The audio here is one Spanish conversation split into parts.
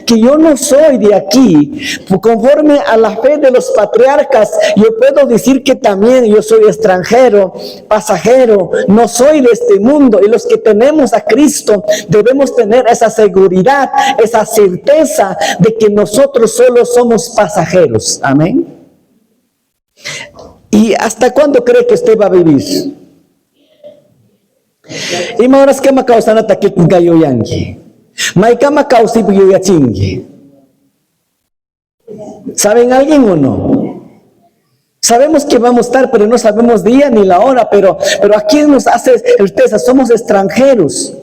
que yo no soy de aquí. Conforme a la fe de los patriarcas, yo puedo decir que también yo soy extranjero, pasajero, no soy de este mundo. Y los que tenemos a Cristo debemos tener esa seguridad, esa certeza de que nosotros solo somos pasajeros. Amén. ¿Y hasta cuándo cree que usted va a vivir? Y ahora es que me causan ataque con gallo yangi. Maika me causa y ya chingue. ¿Saben alguien o no? Sabemos que vamos a estar, pero no sabemos día ni la hora. Pero aquí nos hace certeza, somos extranjeros.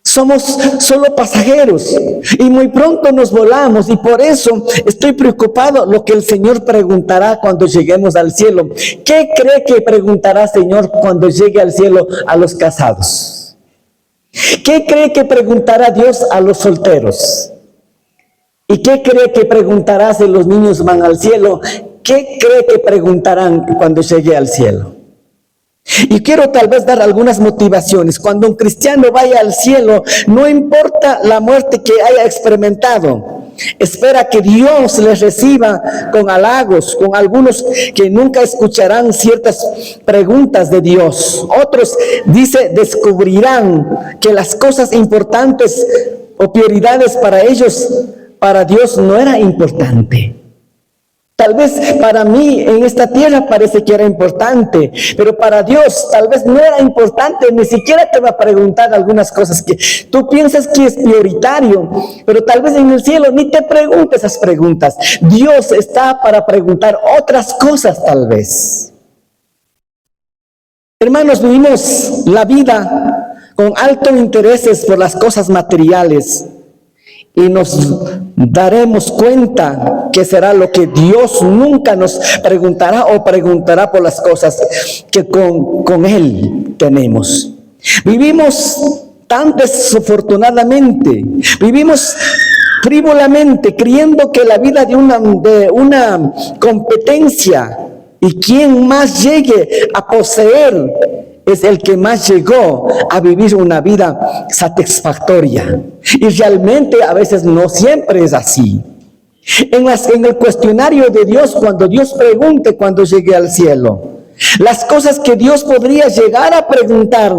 Somos solo pasajeros y muy pronto nos volamos, y por eso estoy preocupado lo que el Señor preguntará cuando lleguemos al cielo. ¿Qué cree que preguntará, Señor, cuando llegue al cielo a los casados? ¿Qué cree que preguntará Dios a los solteros? ¿Y qué cree que preguntará si los niños van al cielo? ¿Qué cree que preguntarán cuando llegue al cielo? Y quiero tal vez dar algunas motivaciones. Cuando un cristiano vaya al cielo, no importa la muerte que haya experimentado, espera que Dios les reciba con halagos, con algunos que nunca escucharán ciertas preguntas de Dios. Otros, dice, descubrirán que las cosas importantes o prioridades para ellos, para Dios no era importante. Tal vez para mí en esta tierra parece que era importante, pero para Dios tal vez no era importante. Ni siquiera te va a preguntar algunas cosas que tú piensas que es prioritario, pero tal vez en el cielo ni te pregunte esas preguntas. Dios está para preguntar otras cosas tal vez. Hermanos, vivimos la vida con alto intereses por las cosas materiales. Y nos daremos cuenta que será lo que Dios nunca nos preguntará, o preguntará por las cosas que con Él tenemos. Vivimos tan desafortunadamente, vivimos frívolamente, creyendo que la vida de una competencia, y quien más llegue a poseer es el que más llegó a vivir una vida satisfactoria. Y realmente a veces no siempre es así. En el cuestionario de Dios, cuando Dios pregunte cuando llegue al cielo, las cosas que Dios podría llegar a preguntar,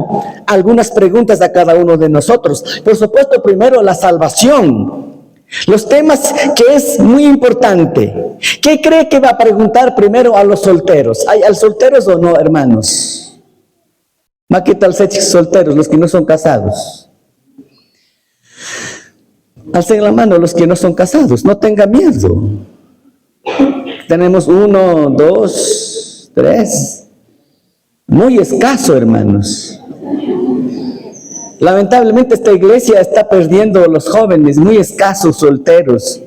algunas preguntas a cada uno de nosotros. Por supuesto, primero la salvación. Los temas que es muy importante. ¿Qué cree que va a preguntar primero a los solteros? ¿Hay al solteros o no, hermanos? Más que tal solteros, los que no son casados. Alcen la mano los que no son casados, no tengan miedo. Tenemos 1, 2, 3. Muy escaso, hermanos. Lamentablemente esta iglesia está perdiendo a los jóvenes, muy escasos solteros.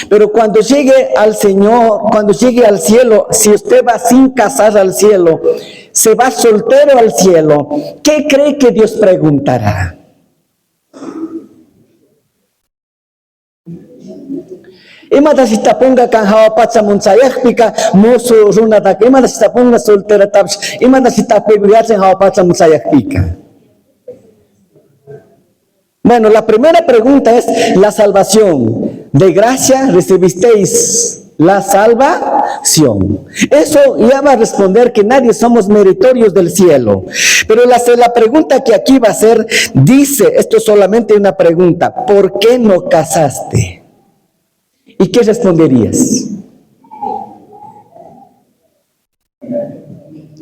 Pero cuando llegue al Señor, cuando llegue al cielo, si usted va sin casar al cielo, se va soltero al cielo, ¿qué cree que Dios preguntará? Imada si tapunga kan hawa pacha munsayakpika musu runatak, imada si tapunga soltera tabs, imada si tapeguyachen hawa pacha munsayakpika. Bueno, la primera pregunta es la salvación. De gracia recibisteis la salvación. Eso ya va a responder que nadie somos meritorios del cielo. Pero la pregunta que aquí va a ser, dice, esto es solamente una pregunta, ¿por qué no casaste? ¿Y qué responderías?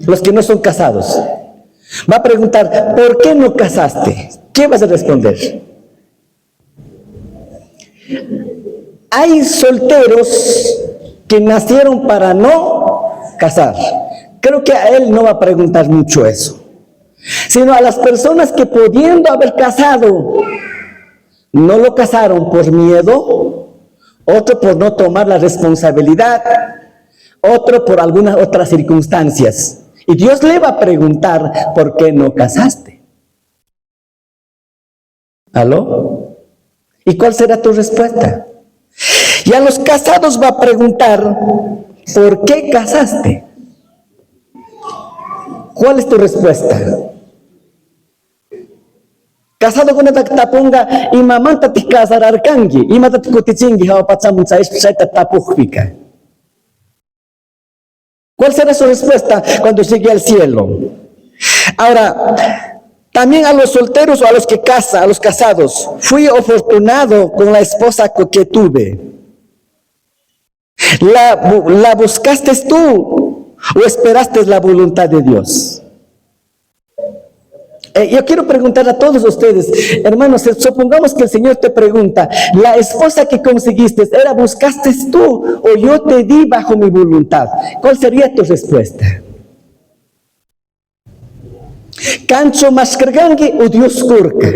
Los que no son casados. Va a preguntar, ¿por qué no casaste? ¿Qué vas a responder? Hay solteros que nacieron para no casar. Creo que a él no va a preguntar mucho eso, sino a las personas que pudiendo haber casado, no lo casaron por miedo, otro por no tomar la responsabilidad, otro por algunas otras circunstancias. Y Dios le va a preguntar, ¿por qué no casaste? ¿Aló? ¿Y cuál será tu respuesta? Y a los casados va a preguntar, ¿por qué casaste? ¿Cuál es tu respuesta? Casado con esta tapunga y mamá te casar arcangi y mata te cotichingi ha pasamos a esta tapujpica. ¿Cuál será su respuesta cuando llegue al cielo? Ahora, también a los solteros o a los que casan, a los casados, fui afortunado con la esposa que tuve. ¿La buscaste tú o esperaste la voluntad de Dios? Yo quiero preguntar a todos ustedes, hermanos, supongamos que el Señor te pregunta, la esposa que conseguiste, ¿era buscaste tú o yo te di bajo mi voluntad? ¿Cuál sería tu respuesta? ¿Cancho mascargangue o Dios curca?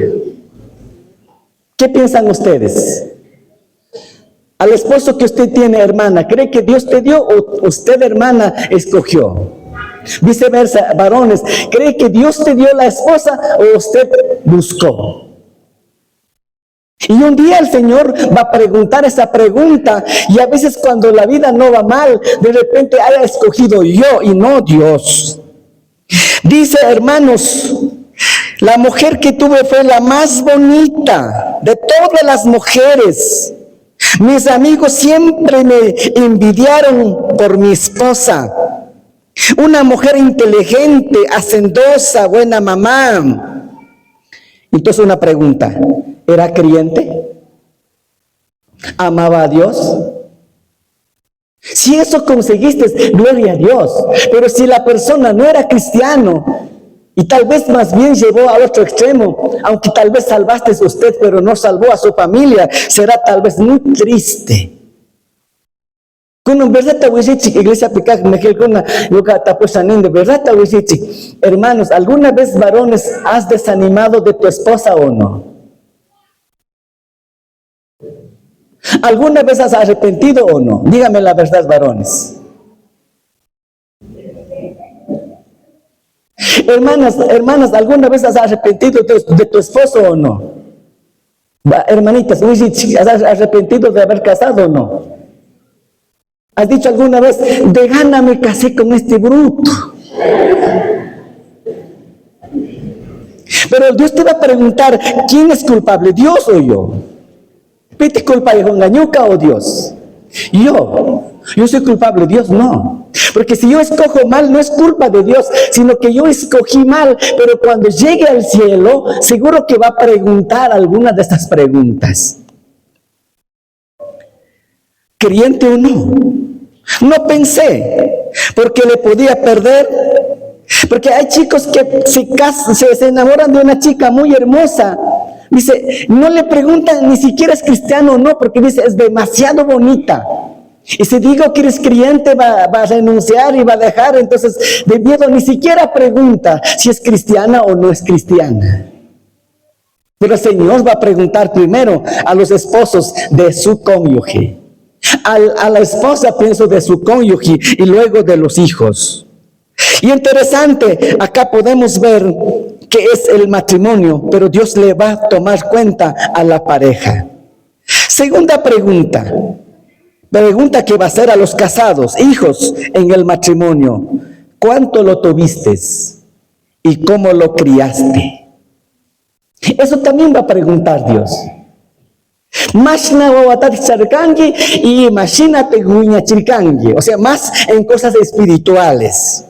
¿Qué piensan ustedes? Al esposo que usted tiene, hermana, ¿cree que Dios te dio o usted, hermana, escogió? Viceversa, varones, ¿cree que Dios te dio la esposa o usted buscó? Y un día el Señor va a preguntar esa pregunta, y a veces cuando la vida no va mal, de repente haya escogido yo y no Dios. Dice, hermanos, la mujer que tuve fue la más bonita de todas las mujeres. Mis amigos siempre me envidiaron por mi esposa. Una mujer inteligente, hacendosa, buena mamá. Entonces una pregunta, ¿era creyente? ¿Amaba a Dios? Si eso conseguiste, gloria a Dios. Pero si la persona no era cristiano y tal vez más bien llevó a otro extremo, aunque tal vez salvaste a usted, pero no salvó a su familia, será tal vez muy triste. Iglesia hermanos, ¿alguna vez varones has desanimado de tu esposa o no? ¿Alguna vez has arrepentido o no? Dígame la verdad, varones. Hermanas, ¿alguna vez has arrepentido de tu esposo o no? Hermanitas, ¿has arrepentido de haber casado o no? ¿Has dicho alguna vez, de gana me casé con este bruto? Pero Dios te va a preguntar, ¿quién es culpable, Dios o yo? ¿Pite culpa de Jongañuca o Dios? Yo soy culpable, Dios no. Porque si yo escojo mal, no es culpa de Dios, sino que yo escogí mal. Pero cuando llegue al cielo, seguro que va a preguntar alguna de estas preguntas. ¿Creyente o no? No pensé, porque le podía perder. Porque hay chicos que se enamoran de una chica muy hermosa. Dice, no le preguntan ni siquiera es cristiano o no, porque dice, es demasiado bonita. Y si digo que eres creyente, va a renunciar y va a dejar. Entonces, de miedo, ni siquiera pregunta si es cristiana o no es cristiana. Pero el Señor va a preguntar primero a los esposos de su cónyuge. A la esposa pienso de su cónyuge y luego de los hijos. Y interesante, acá podemos ver que es el matrimonio, pero Dios le va a tomar cuenta a la pareja. Segunda pregunta que va a hacer a los casados, hijos en el matrimonio. ¿Cuánto lo tuviste y cómo lo criaste? Eso también va a preguntar Dios. Y imagínate, o sea, más en cosas espirituales.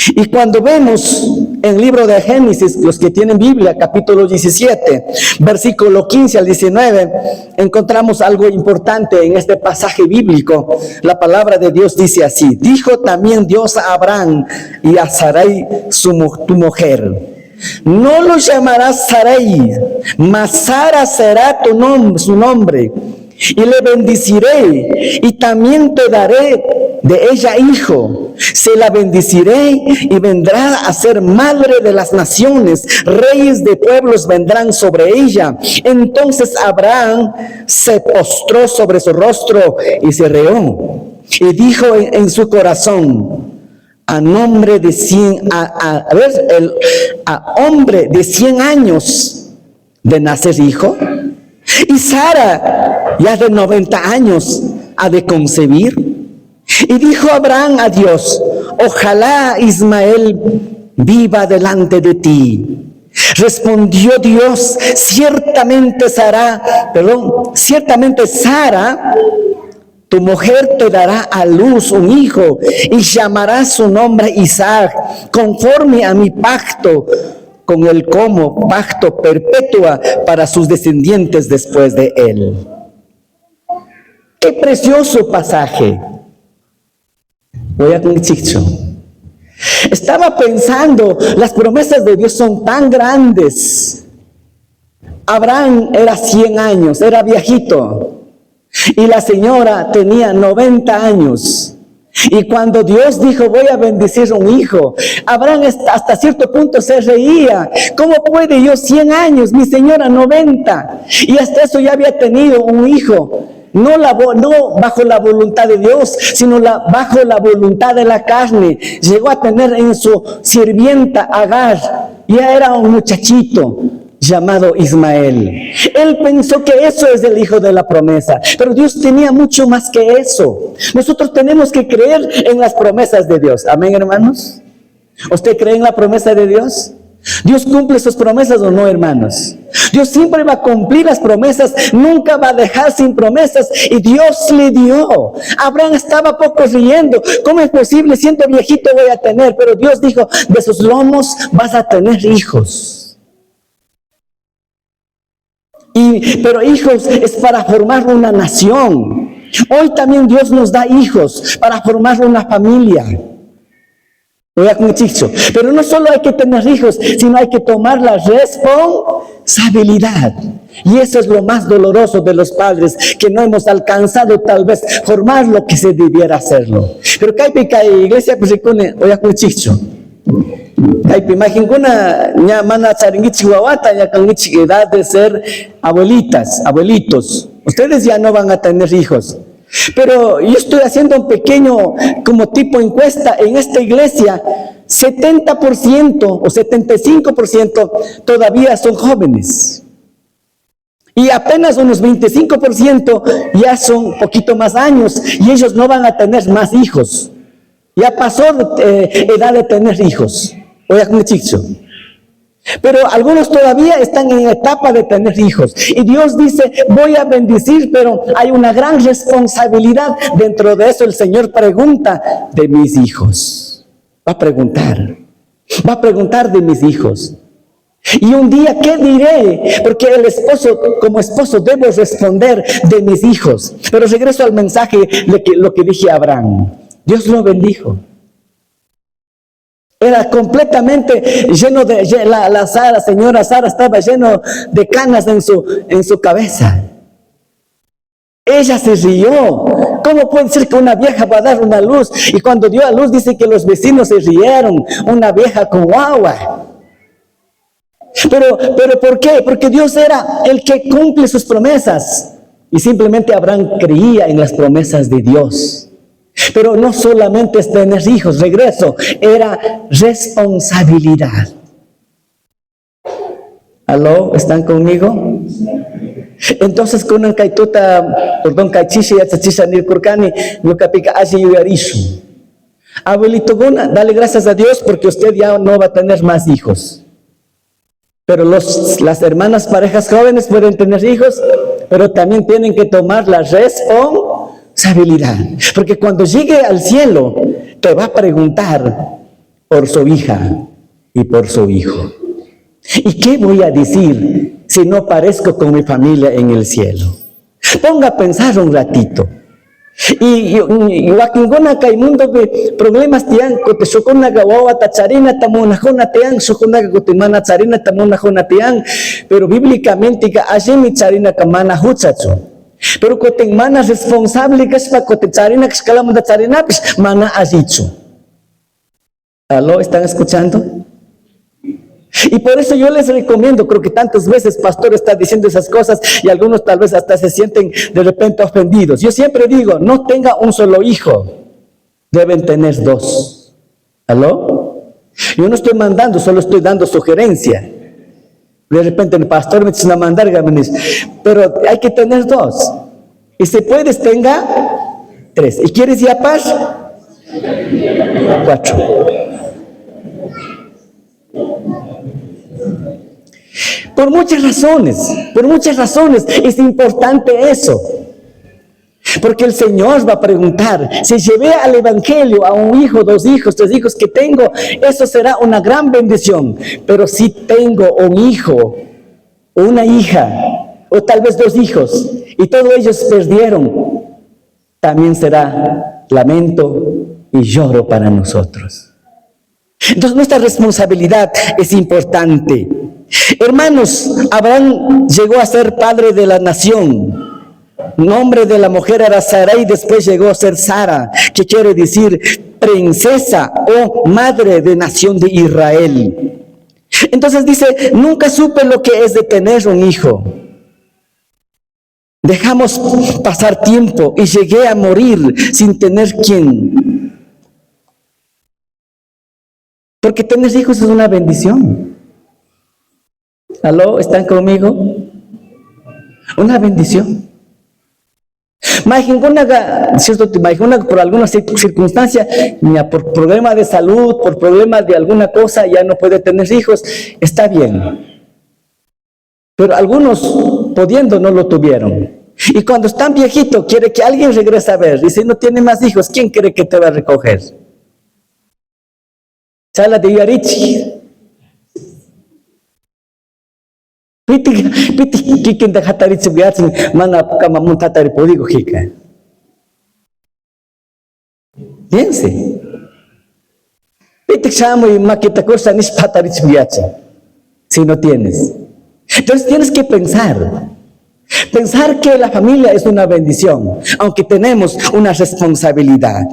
Y cuando vemos en el libro de Génesis, los que tienen Biblia, capítulo 17, versículo 15 al 19, encontramos algo importante en este pasaje bíblico. La palabra de Dios dice así: dijo también Dios a Abraham y a Sarai, tu mujer: no lo llamarás Sarai, mas Sara será su nombre, y le bendeciré, y también te daré de ella hijo. Se la bendeciré y vendrá a ser madre de las naciones, reyes de pueblos vendrán sobre ella. Entonces Abraham se postró sobre su rostro y se rió, y dijo en su corazón: a hombre de 100 años de nacer hijo, y Sara ya de 90 años ha de concebir. Y dijo Abraham a Dios: ojalá Ismael viva delante de ti. Respondió Dios, ciertamente Sara, tu mujer te dará a luz un hijo y llamará su nombre Isaac, conforme a mi pacto con él como pacto perpetua para sus descendientes después de él. Qué precioso pasaje. Voy a conchicho. Estaba pensando, las promesas de Dios son tan grandes. Abraham era 100 años, era viejito. Y la señora tenía 90 años. Y cuando Dios dijo, voy a bendecir un hijo, Abraham hasta cierto punto se reía. ¿Cómo puede yo 100 años, mi señora 90? Y hasta eso ya había tenido un hijo. No bajo la voluntad de Dios, sino bajo la voluntad de la carne. Llegó a tener en su sirvienta Agar. Ya era un muchachito llamado Ismael. Él pensó que eso es el hijo de la promesa, pero Dios tenía mucho más que eso. Nosotros tenemos que creer en las promesas de Dios. Amén, hermanos. ¿Usted cree en la promesa de Dios? ¿Dios cumple sus promesas o no, hermanos? Dios siempre va a cumplir las promesas, nunca va a dejar sin promesas, y Dios le dio. Abraham estaba poco riendo. ¿Cómo es posible? Siendo viejito voy a tener, pero Dios dijo, de sus lomos vas a tener hijos. Pero hijos es para formar una nación. Hoy también Dios nos da hijos para formar una familia. Pero no solo hay que tener hijos, sino hay que tomar la responsabilidad. Y eso es lo más doloroso de los padres, que no hemos alcanzado tal vez formar lo que se debiera hacerlo. Pero que iglesia pues oye imagina una mana charingichihuahuata ya con edad de ser abuelitos. Ustedes ya no van a tener hijos. Pero yo estoy haciendo un pequeño como tipo encuesta en esta iglesia. 70% o 75% todavía son jóvenes. Y apenas unos 25% ya son un poquito más años y ellos no van a tener más hijos. Ya pasó edad de tener hijos. Pero algunos todavía están en etapa de tener hijos. Y Dios dice, voy a bendecir, pero hay una gran responsabilidad. Dentro de eso el Señor pregunta de mis hijos. Va a preguntar de mis hijos. Y un día, ¿qué diré? Porque como esposo, debo responder de mis hijos. Pero regreso al mensaje de lo que dije a Abraham. Dios lo bendijo. Era completamente lleno de, la señora Sara estaba lleno de canas en su cabeza. Ella se rió. ¿Cómo puede ser que una vieja va a dar una luz? Y cuando dio a luz dice que los vecinos se rieron. Una vieja con guagua. Pero ¿por qué? Porque Dios era el que cumple sus promesas. Y simplemente Abraham creía en las promesas de Dios. Pero no solamente es tener hijos, regreso, era responsabilidad. ¿Aló? ¿Están conmigo? Entonces, con una kaituta, perdón, kaichishi, yachachisha, nirkurkani, no capica, así yuyarisu. Abuelito Guna, dale gracias a Dios porque usted ya no va a tener más hijos. Pero las hermanas parejas jóvenes pueden tener hijos, pero también tienen que tomar la responsabilidad. Porque cuando llegue al cielo, te va a preguntar por su hija y por su hijo. ¿Y qué voy a decir si no parezco con mi familia en el cielo? Ponga a pensar un ratito. Y wakingona kaimundo de problemas tian kote shokona gawawa tacharina tamonajona tian shokona kotimana charina tamonajona tian, pero bíblicamente ka ashimi charina kamana huchacho. Pero kote mana responsable kaspa kote charina kshkalamunda charina pish mana ajicho. ¿Aló? ¿Están escuchando? Y por eso yo les recomiendo, creo que tantas veces pastor está diciendo esas cosas y algunos tal vez hasta se sienten de repente ofendidos. Yo siempre digo, no tenga un solo hijo, deben tener dos. ¿Aló? Yo no estoy mandando, solo estoy dando sugerencia. De repente el pastor me dice, mandar, pero hay que tener dos. Y si puedes, tenga 3. ¿Y quieres ya paz? 4. Por muchas razones es importante eso. Porque el Señor va a preguntar, si llevé al Evangelio a un hijo, 2 hijos, 3 hijos que tengo, eso será una gran bendición. Pero si tengo un hijo, o una hija, o tal vez 2 hijos, y todos ellos perdieron, también será lamento y lloro para nosotros. Entonces nuestra responsabilidad es importante. Hermanos, Abraham llegó a ser padre de la nación. Nombre de la mujer era Sarai, después llegó a ser Sara, que quiere decir princesa o madre de nación de Israel. Entonces dice, nunca supe lo que es de tener un hijo. Dejamos pasar tiempo y llegué a morir sin tener quien. Porque tener hijos es una bendición. ¿Aló? ¿Están conmigo? Una bendición. Imagina por alguna circunstancia, por problema de salud, por problema de alguna cosa, ya no puede tener hijos. Está bien. Pero algunos, pudiendo, no lo tuvieron. Y cuando están viejitos, quiere que alguien regrese a ver. Y si no tiene más hijos, ¿quién cree que te va a recoger? Sala de Yarichi. Piti kikin de hatarichi biatsin mana kama muntatari podigo hika. Piense. Piti chamo y makita cosa ni patarichi biatsin. Si no tienes. Entonces tienes que pensar que la familia es una bendición, aunque tenemos una responsabilidad.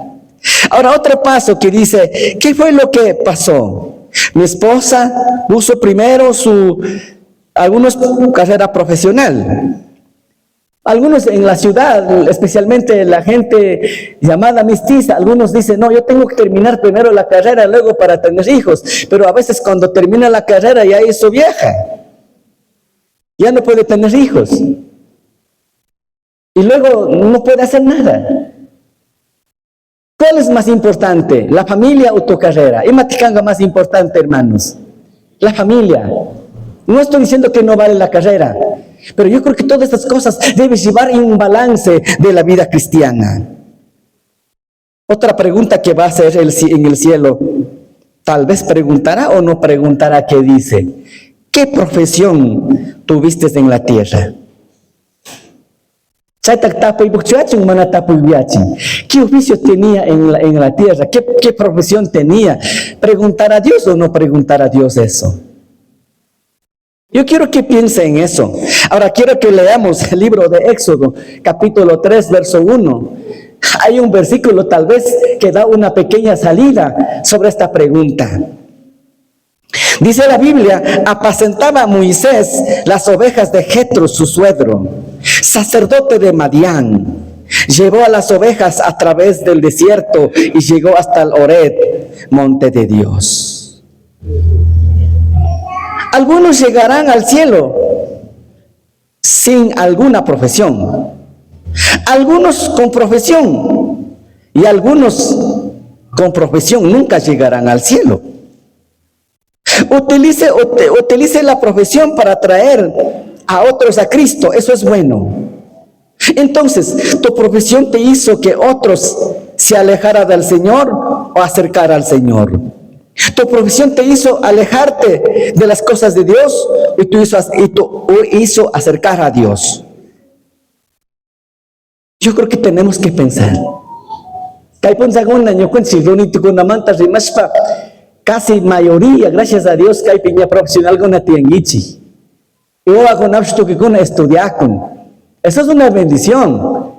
Ahora otro paso que dice, ¿qué fue lo que pasó? Mi esposa puso primero algunos carrera profesional. Algunos en la ciudad, especialmente la gente llamada mestiza, algunos dicen, no, yo tengo que terminar primero la carrera, luego para tener hijos. Pero a veces cuando termina la carrera ya hizo vieja. Ya no puede tener hijos. Y luego no puede hacer nada. ¿Cuál es más importante? ¿La familia o tu carrera? ¿Y maticanga más importante, hermanos? La familia. No estoy diciendo que no vale la carrera, pero yo creo que todas estas cosas deben llevar en un balance de la vida cristiana. Otra pregunta que va a hacer en el cielo, tal vez preguntará o no preguntará, ¿qué dice? ¿Qué profesión tuviste en la tierra? ¿Qué oficio tenía en la tierra? ¿Qué profesión tenía? ¿Preguntar a Dios o no preguntar a Dios eso? Yo quiero que piense en eso. Ahora quiero que leamos el libro de Éxodo, capítulo 3, verso 1. Hay un versículo tal vez que da una pequeña salida sobre esta pregunta. Dice la Biblia, apacentaba Moisés las ovejas de Jetro, su suegro, sacerdote de Madián. Llevó a las ovejas a través del desierto y llegó hasta el Horeb, monte de Dios. Algunos llegarán al cielo sin alguna profesión. Algunos con profesión y algunos con profesión nunca llegarán al cielo. Utilice la profesión para traer a otros a Cristo, eso es bueno. Entonces, ¿tu profesión te hizo que otros se alejaran del Señor o acercaran al Señor? ¿Tu profesión te hizo alejarte de las cosas de Dios y te hizo acercar a Dios? Yo creo que tenemos que pensar. Casi mayoría, gracias a Dios, que hay piña profesional con la tianguichi. Y con estudiar. Eso es una bendición.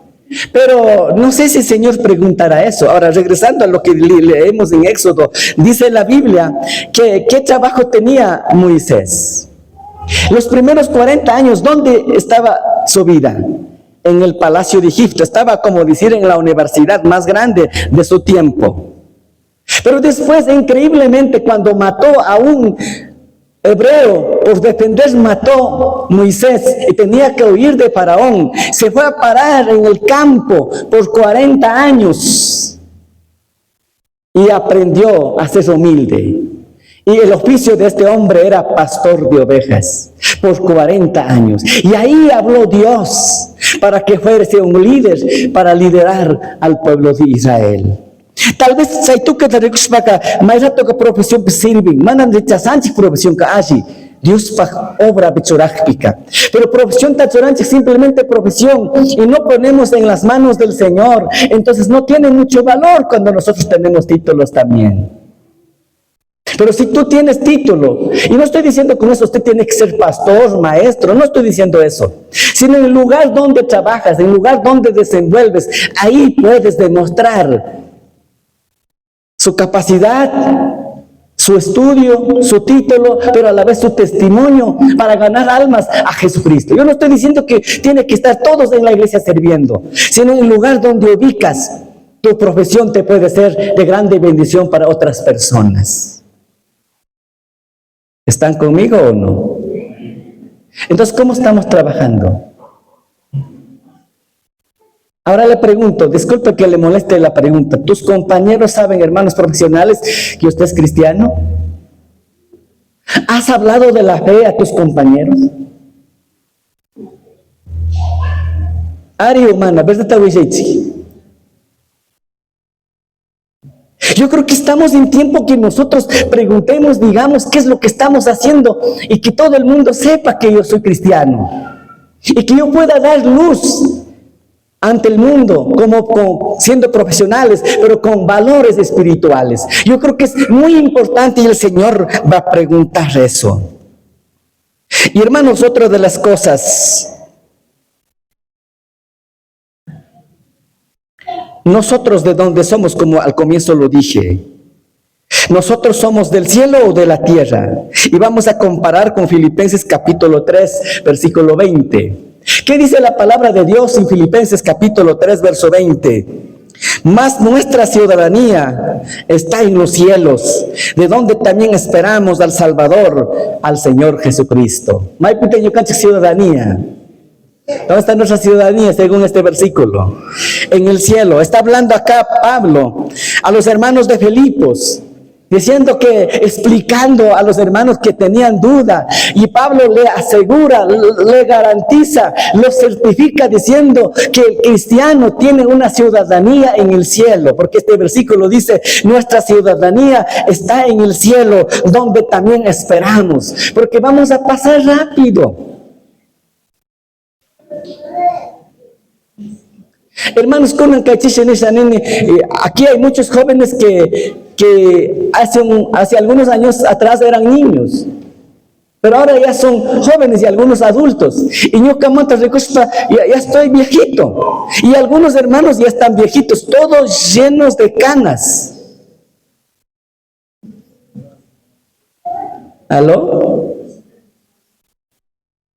Pero no sé si el Señor preguntará eso. Ahora, regresando a lo que leemos en Éxodo, dice la Biblia que ¿qué trabajo tenía Moisés? Los primeros 40 años, ¿dónde estaba su vida? En el palacio de Egipto. Estaba, como decir, en la universidad más grande de su tiempo. Pero después, increíblemente, cuando mató a un hebreo, por defender mató Moisés y tenía que huir de Faraón, se fue a parar en el campo por 40 años y aprendió a ser humilde. Y el oficio de este hombre era pastor de ovejas por 40 años. Y ahí habló Dios para que fuese un líder para liderar al pueblo de Israel. Tal vez say tu que te recuerda mais rato que profesión sirving, manan de chasanchi profesión que allí. Dios pa obra bechorágica. Pero profesión tachoranchi simplemente profesión y no ponemos en las manos del Señor. Entonces no tiene mucho valor cuando nosotros tenemos títulos también. Pero si tú tienes título, y no estoy diciendo con eso usted tiene que ser pastor, maestro, no estoy diciendo eso, sino en el lugar donde trabajas, en el lugar donde desenvuelves, ahí puedes demostrar su capacidad, su estudio, su título, pero a la vez su testimonio para ganar almas a Jesucristo. Yo no estoy diciendo que tiene que estar todos en la iglesia sirviendo, sino en el lugar donde ubicas, tu profesión te puede ser de grande bendición para otras personas. ¿Están conmigo o no? Entonces, ¿cómo estamos trabajando? Ahora le pregunto, disculpe que le moleste la pregunta, ¿tus compañeros saben, hermanos profesionales, que usted es cristiano? ¿Has hablado de la fe a tus compañeros? Ari humana, ¿verdad? Yo creo que estamos en tiempo que nosotros preguntemos, digamos, qué es lo que estamos haciendo y que todo el mundo sepa que yo soy cristiano y que yo pueda dar luz ante el mundo como siendo profesionales, pero con valores espirituales. Yo creo que es muy importante y el Señor va a preguntar eso. Y hermanos, otra de las cosas, nosotros de donde somos, como al comienzo lo dije, nosotros somos del cielo o de la tierra. Y vamos a comparar con Filipenses capítulo 3, versículo 20. ¿Qué dice la palabra de Dios en Filipenses capítulo 3, verso 20? Mas nuestra ciudadanía está en los cielos, de donde también esperamos al Salvador, al Señor Jesucristo. Ciudadanía. ¿Dónde está nuestra ciudadanía según este versículo? En el cielo. Está hablando acá Pablo a los hermanos de Filipos, diciendo que, explicando a los hermanos que tenían duda, y Pablo le asegura, le garantiza, lo certifica diciendo que el cristiano tiene una ciudadanía en el cielo, porque este versículo dice, nuestra ciudadanía está en el cielo, donde también esperamos, porque vamos a pasar rápido. Hermanos, aquí hay muchos jóvenes que hace algunos años atrás eran niños, pero ahora ya son jóvenes y algunos adultos. Y yo ya estoy viejito, y algunos hermanos ya están viejitos, todos llenos de canas. ¿Aló?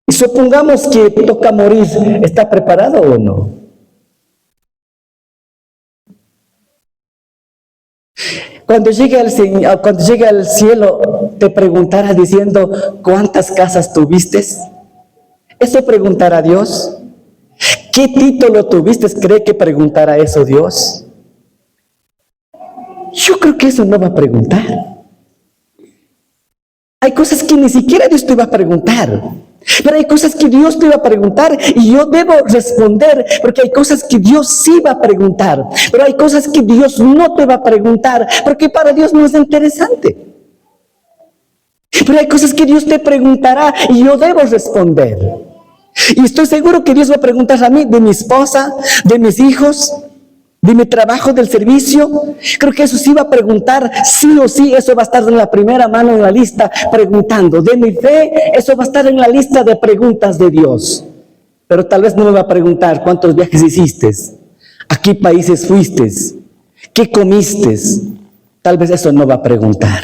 Y supongamos que toca morir, ¿está preparado o no? Cuando llegue al cielo, te preguntará diciendo, ¿cuántas casas tuviste? ¿Eso preguntará Dios? ¿Qué título tuviste? ¿Cree que preguntará eso Dios? Yo creo que eso no va a preguntar. Hay cosas que ni siquiera Dios te va a preguntar. Pero hay cosas que Dios te va a preguntar y yo debo responder, porque hay cosas que Dios sí va a preguntar, pero hay cosas que Dios no te va a preguntar, porque para Dios no es interesante. Pero hay cosas que Dios te preguntará y yo debo responder. Y estoy seguro que Dios va a preguntar a mí de mi esposa, de mis hijos, de mi trabajo, del servicio. Creo que eso sí va a preguntar, sí o sí, eso va a estar en la primera mano en la lista preguntando. De mi fe, eso va a estar en la lista de preguntas de Dios. Pero tal vez no me va a preguntar cuántos viajes hiciste, a qué países fuiste, qué comiste. Tal vez eso no va a preguntar,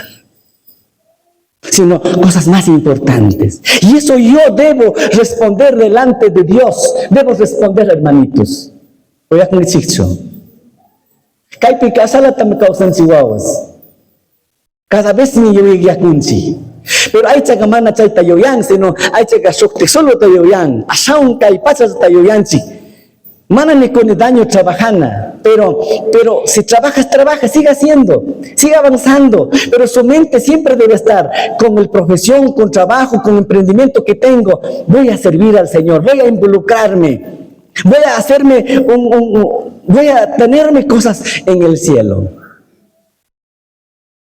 sino cosas más importantes. Y eso yo debo responder delante de Dios. Debo responder, hermanitos. Voy a con cada vez ni yo ya kunchi. Pero hay chaga mana chay tayoyan, sino hay chaga shokte solo tayoyan. Asaun kai pasas tayoyanchi. Mana ni con daño trabajana. pero si trabajas, siga haciendo, siga avanzando, pero su mente siempre debe estar con el profesión, con trabajo, con emprendimiento que tengo. Voy a servir al Señor, voy a involucrarme, voy a tenerme cosas en el cielo.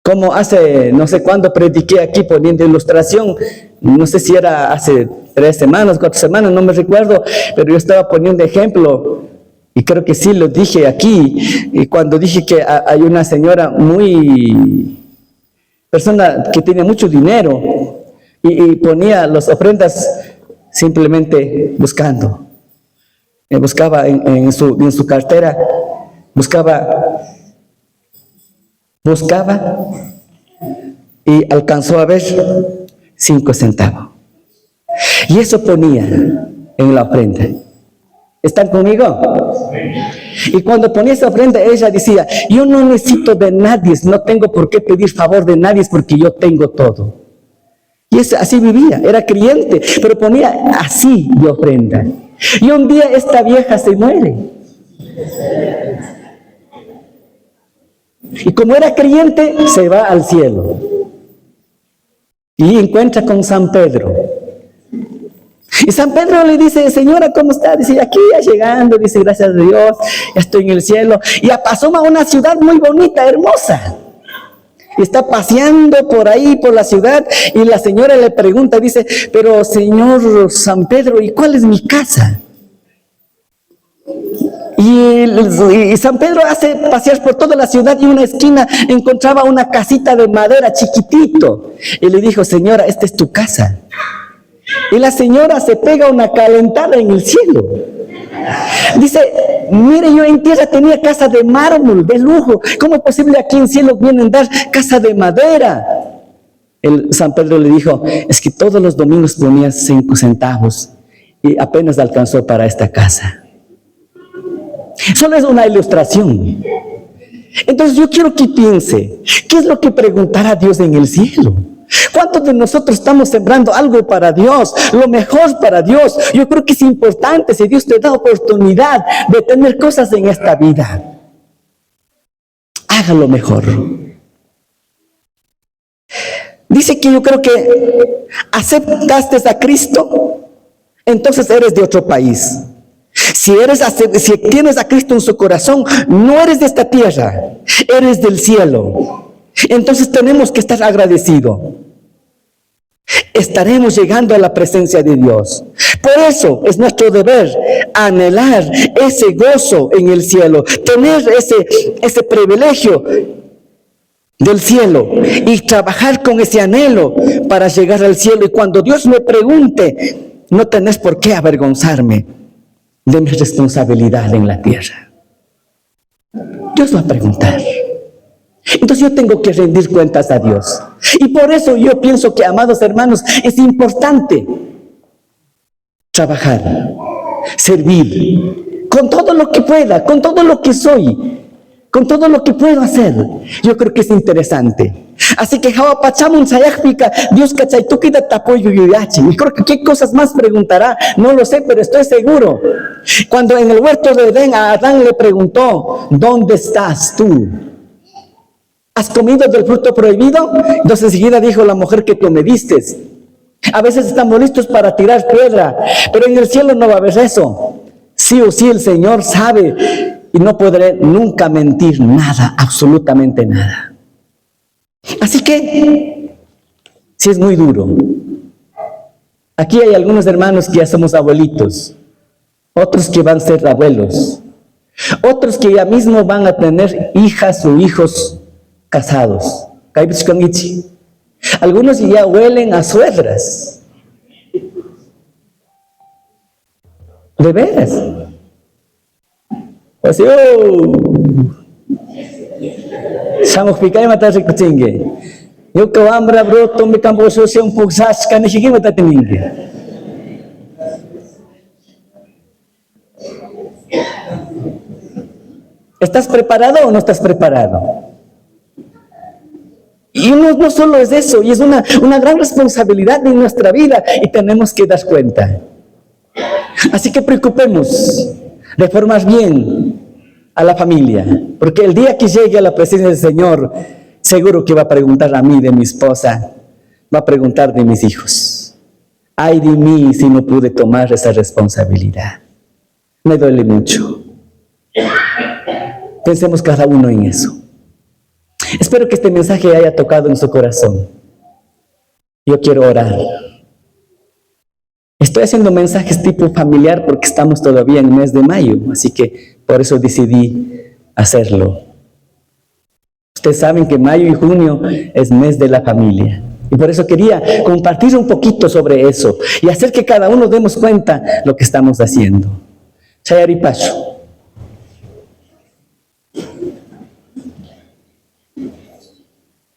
Como hace no sé cuándo prediqué aquí poniendo ilustración, no sé si era hace 3 semanas, 4 semanas, no me recuerdo, pero yo estaba poniendo ejemplo. Y creo que sí lo dije aquí, y cuando dije que hay una señora persona que tiene mucho dinero, y ponía las ofrendas simplemente buscando. Buscaba en su cartera, buscaba, y alcanzó a ver 5 centavos. Y eso ponía en la ofrenda. ¿Están conmigo? Y cuando ponía esa ofrenda, ella decía, yo no necesito de nadie, no tengo por qué pedir favor de nadie porque yo tengo todo. Y así vivía, era creyente, pero ponía así de ofrenda. Y un día esta vieja se muere. Y como era creyente, se va al cielo. Y encuentra con San Pedro. Y San Pedro le dice, señora, ¿cómo está? Dice, aquí ya llegando, dice, gracias a Dios, ya estoy en el cielo. Y pasó a una ciudad muy bonita, hermosa. Y está paseando por ahí, por la ciudad, y la señora le pregunta, dice, pero señor San Pedro, ¿y cuál es mi casa? Y San Pedro hace pasear por toda la ciudad y en una esquina encontraba una casita de madera chiquitito. Y le dijo, señora, esta es tu casa. Y la señora se pega una calentada en el cielo. Dice, mire, yo en tierra tenía casa de mármol, de lujo. ¿Cómo es posible aquí en cielo vienen a dar casa de madera? San Pedro le dijo, es que todos los domingos ponía 5 centavos y apenas alcanzó para esta casa. Solo es una ilustración. Entonces yo quiero que piense, ¿qué es lo que preguntará Dios en el cielo? ¿Cuántos de nosotros estamos sembrando algo para Dios? Lo mejor para Dios. Yo creo que es importante, si Dios te da oportunidad de tener cosas en esta vida, hágalo mejor. Dice que yo creo que aceptaste a Cristo, entonces eres de otro país. Si tienes a Cristo en su corazón, no eres de esta tierra, eres del cielo. Entonces tenemos que estar agradecidos. Estaremos llegando a la presencia de Dios. Por eso es nuestro deber anhelar ese gozo en el cielo, tener ese privilegio del cielo y trabajar con ese anhelo para llegar al cielo. Y cuando Dios me pregunte, no tenés por qué avergonzarme de mi responsabilidad en la tierra. Dios va a preguntar. Entonces yo tengo que rendir cuentas a Dios. Y por eso yo pienso que, amados hermanos, es importante trabajar, servir, con todo lo que pueda, con todo lo que soy, con todo lo que puedo hacer. Yo creo que es interesante. Así que Dios cachaytuquita tapoyo yuyachi. Y creo que qué cosas más preguntará, no lo sé, pero estoy seguro. Cuando en el huerto de Edén a Adán le preguntó, ¿dónde estás tú? ¿Has comido del fruto prohibido? Entonces enseguida dijo la mujer que tú me diste. A veces estamos listos para tirar piedra, pero en el cielo no va a haber eso. Sí o sí el Señor sabe y no podré nunca mentir nada, absolutamente nada. Así que, sí es muy duro. Aquí hay algunos hermanos que ya somos abuelitos, otros que van a ser abuelos, otros que ya mismo van a tener hijas o hijos casados. Algunos ya huelen a suegras. ¿De veras? Pues yo Samuk pikay mata kuchinge. Yo kawambra bro tombe campo sosiong pugsas kanishigi mata tininge. ¿Estás preparado o no estás preparado? Y no solo es eso, y es una gran responsabilidad en nuestra vida y tenemos que dar cuenta. Así que preocupemos de formar bien a la familia, porque el día que llegue a la presencia del Señor, seguro que va a preguntar a mí de mi esposa, va a preguntar de mis hijos. Ay de mí si no pude tomar esa responsabilidad. Me duele mucho. Pensemos cada uno en eso. Espero que este mensaje haya tocado en su corazón. Yo quiero orar. Estoy haciendo mensajes tipo familiar porque estamos todavía en el mes de mayo, así que por eso decidí hacerlo. Ustedes saben que mayo y junio es mes de la familia. Y por eso quería compartir un poquito sobre eso y hacer que cada uno demos cuenta lo que estamos haciendo. Chayaripacho.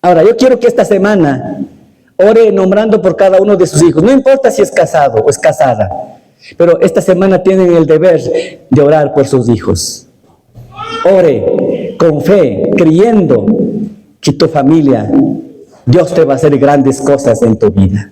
Ahora, yo quiero que esta semana ore nombrando por cada uno de sus hijos. No importa si es casado o es casada, pero esta semana tienen el deber de orar por sus hijos. Ore con fe, creyendo que tu familia, Dios te va a hacer grandes cosas en tu vida.